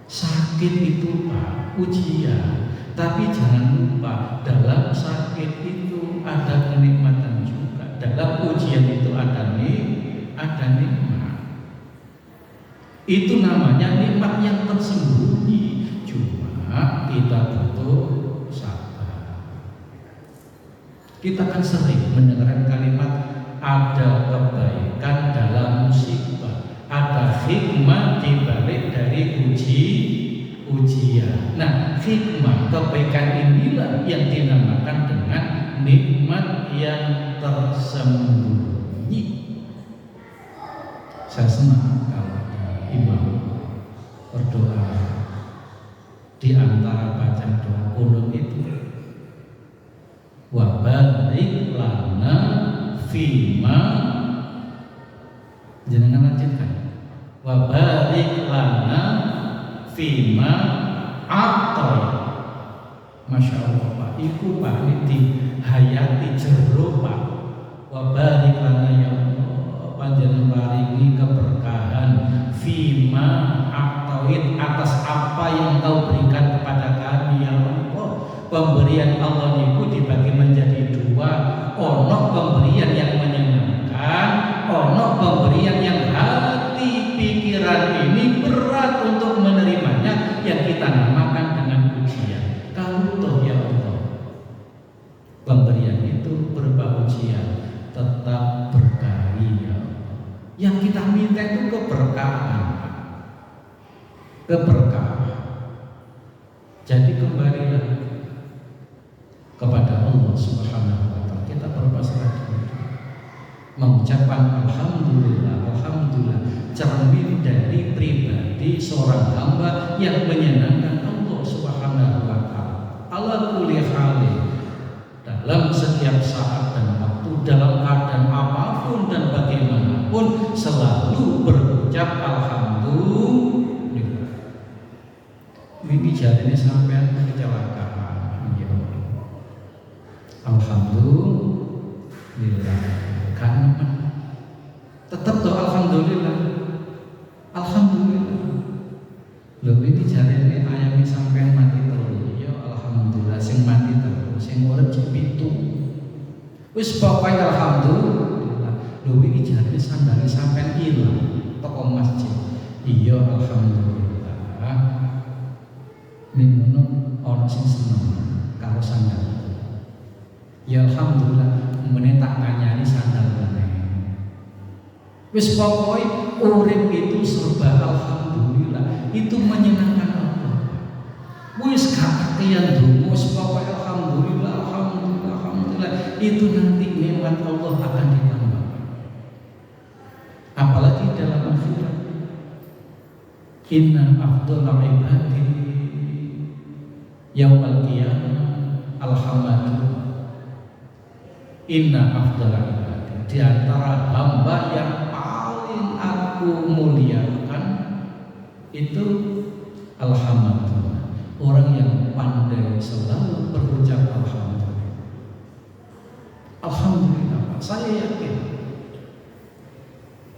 Sakit itu Pak, ujian. Tapi jangan lupa, dalam sakit itu ada kenikmatan juga. Dalam ujian itu ada nikmat. Itu namanya nikmat yang tersembunyi. Cuma kita butuh sabar. Kita kan sering mendengarkan kalimat ada kebaikan dalam musibah, ada hikmah dibalik dari ujian. Nah, hikmah kebaikan inilah yang dinamakan dengan nikmat yang tersembunyi. Saya senang kalau imam berdoa di antara baca doa kunut itu, wa barik lana fima, jenengan lanjutkan, wa barik lana fima atau, masya Allah Pak, iku Pak ini dihayati jero Pak. Wa barik lana ya Allah, panjenengan paringi keberkahan fima atoit, atas apa yang Kau berikan kepada kami ya Allah. Pemberian Allah itu dibagi menjadi dua, ono pemberian yang menyenangkan, ono pemberian yang hati pikiran ini berat untuk menerimanya, yang kita namakan dengan ujian. Kalau toh ya Allah, pemberian itu berupa ujian, tetap berkahi ya Allah. Yang kita minta itu keberkahan. Jadi kembalilah kepada Allah Subhanahu wa Ta'ala. Kita berpasrah diri, mengucapkan alhamdulillah, alhamdulillah, cermin dari pribadi seorang hamba yang menyenangkan Allah Subhanahu wa Ta'ala. Ala kulli halin, dalam setiap saat dan waktu, dalam keadaan apapun dan bagaimanapun, selalu berucap alhamdulillah. Ini jadinya sampai kecelakaan. Alhamdulillah, kan tetap doa alhamdulillah, alhamdulillah. Lalu ini jadinya ayamnya sampai mati terus. Ya alhamdulillah, sing mati terus, sing urip jipitu. Wis pokoknya alhamdulillah. Lalu ini jadinya sandalnya sampai hilang toko masjid. Iya alhamdulillah. Minum orang sing seneng karo sandal. Ya alhamdulillah, meneh tak nganyani sandal meneh. Wis pokoke urip itu serba alhamdulillah, itu menyenangkan Allah. Wis gak kakean donga, wis pokoke alhamdulillah, alhamdulillah, alhamdulillah, itu nanti nikmat Allah akan ditambah. Apalagi dalam akhirat. Inna afdhalal ibadi yaumal qiyamah alhamdulillah. Inna afdhalal ibadi, di antara hamba yang paling aku muliakan itu alhamdulillah, orang yang pandai selalu berucap alhamdulillah. Alhamdulillah Pak, saya yakin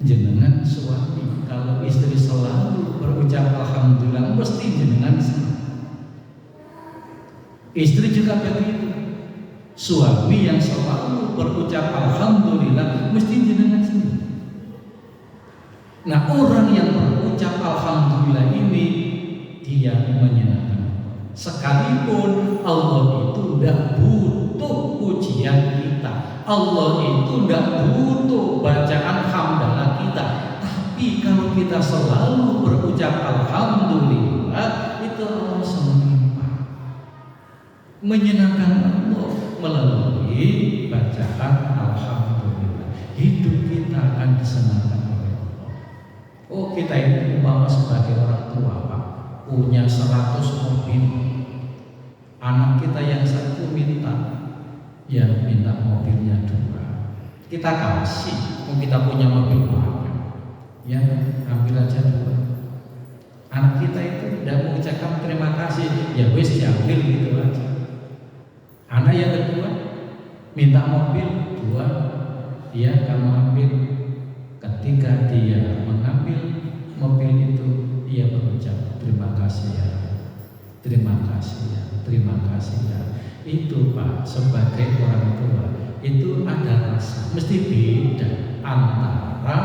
jenengan suami kalau istri selalu berucap alhamdulillah mesti jenengan senang. Istri juga begitu. Suami yang selalu berucap alhamdulillah mesti jenengan senang. Nah, orang yang berucap alhamdulillah ini dia menyenangkan. Sekalipun Allah itu tidak butuh pujian kita, Allah itu tidak butuh bacaan hamdalah kita. Tapi kalau kita selalu berucap alhamdulillah, itu Allah senang, menyenangkan Allah melalui bacaan alhamdulillah. Hidup kita akan disenangkan oleh Allah. Oh, kita ini umpama sebagai orang tua Pak, punya 100 mobil. Anak kita yang satu minta mobilnya 2. Kita kasih, kita punya mobil banyak, ya ambil aja 2. Anak kita itu tidak mengucapkan terima kasih, ya wis diambil gitu aja. Anak yang kedua minta mobil 2, dia kamu ambil. Ketika dia mengambil mobil itu, dia berucap terima kasih ya. Terima kasih ya, terima kasih ya. Itu Pak, sebagai orang tua itu ada rasa, mesti beda antara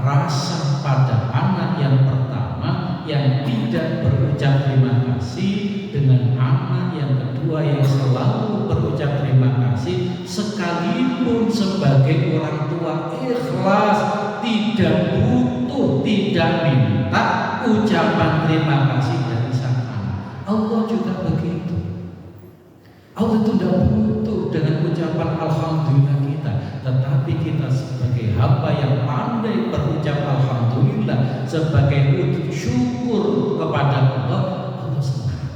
rasa pada anak yang pertama yang tidak berucap terima kasih dengan anak yang kedua yang selalu berucap terima kasih, sekalipun sebagai orang tua ikhlas, tidak butuh, tidak minta ucapan terima kasih dari sang anak. Allah juga begitu. Allah itu tidak butuh dengan ucapan alhamdulillah kita, tetapi kita sebagai hamba yang pandai berucap alhamdulillah sebagai wujud syukur kepada Allah, Allah senang.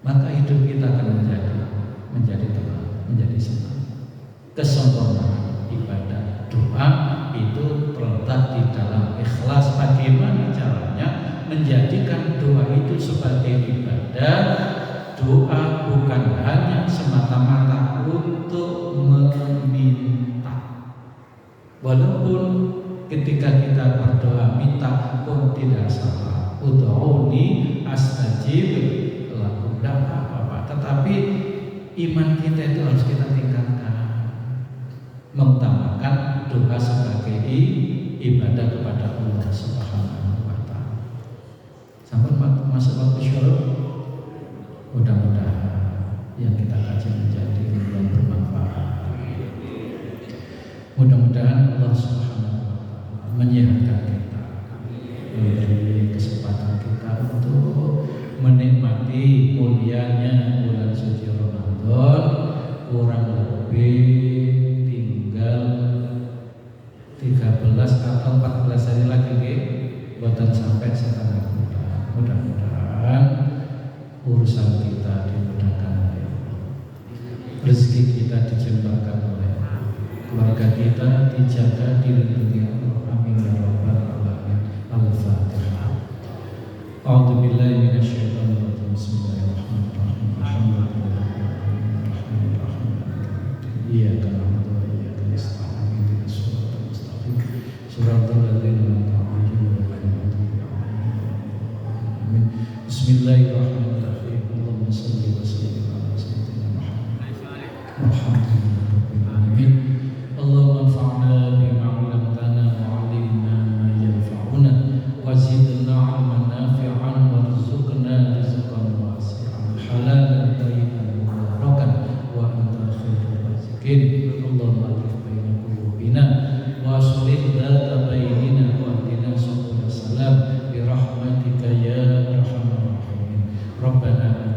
Maka hidup kita akan menjadi tenang, menjadi senang. Kesempurnaan ibadah doa itu terletak di dalam ikhlas. Bagaimana caranya menjadikan doa itu sebagai ibadah? Doa bukan hanya semata-mata untuk meminta. Walaupun ketika kita berdoa minta pun tidak salah. Ud'uni astajib lakum, tidak apa-apa. Tetapi iman kita itu harus kita tingkatkan, mengutamakan doa sebagai ibadah kepada Allah Subhanahu wa Ta'ala. Sampai masuk waktu syuruk. Mudah-mudahan yang kita kaji menjadi yang bermanfaat. Mudah-mudahan Allah Subhanahu wa Ta'ala menyehatkan kita, memberi kesempatan kita untuk menikmati mulianya bulan suci Ramadan. Kurang lebih tinggal 13 atau 14 hari lagi, buatan sampai setengah bulan. Mudah-mudahan urusan kita dimudahkan oleh Allah, rezeki kita dijembarkan oleh Allah, keluarga kita dijaga, dilindungi Allah. Amin ya rabbal alamin. Al-Fatihah. A'udzubillahi minasyaitonir rajim. Bismillahirrahmanirrahim. Alhamdulillahirabbil alamin. Iyyaka na'budu wa iyyaka nasta'in. Ihdinas siratal mustaqim. Shiratal ladzina an'amta 'alaihim ghairil maghdubi 'alaihim. Amin. Bismillahirrahmanirrahim. Salli wa sallim ala sayyidina Muhammad. Alhamdulillahirabbil alamin. Allahumma anfa'na bima 'allamtana wa 'allimna ma yanfa'una wa zidna 'ilman nafi'an warzuqna rizqan wasi'an halalan thayyiban mubarakan wa anta khairur raziqin. Allahumma alif baina qulubina wa aslih dhata bainina wa ahdina subul salam bi rahmatika ya arhamar rahimin. Rabbana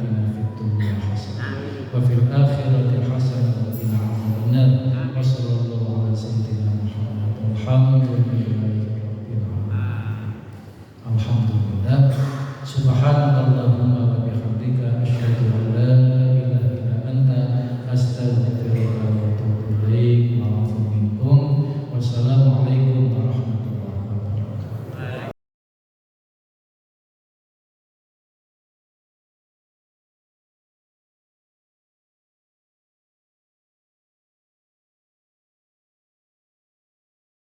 wa fil akhirati hasanah wa qina adzabannar. Wa sallallahu ala sayyidina Muhammad. Alhamdulillahi rabbil alamin. Alhamdulillah. Subhanallah.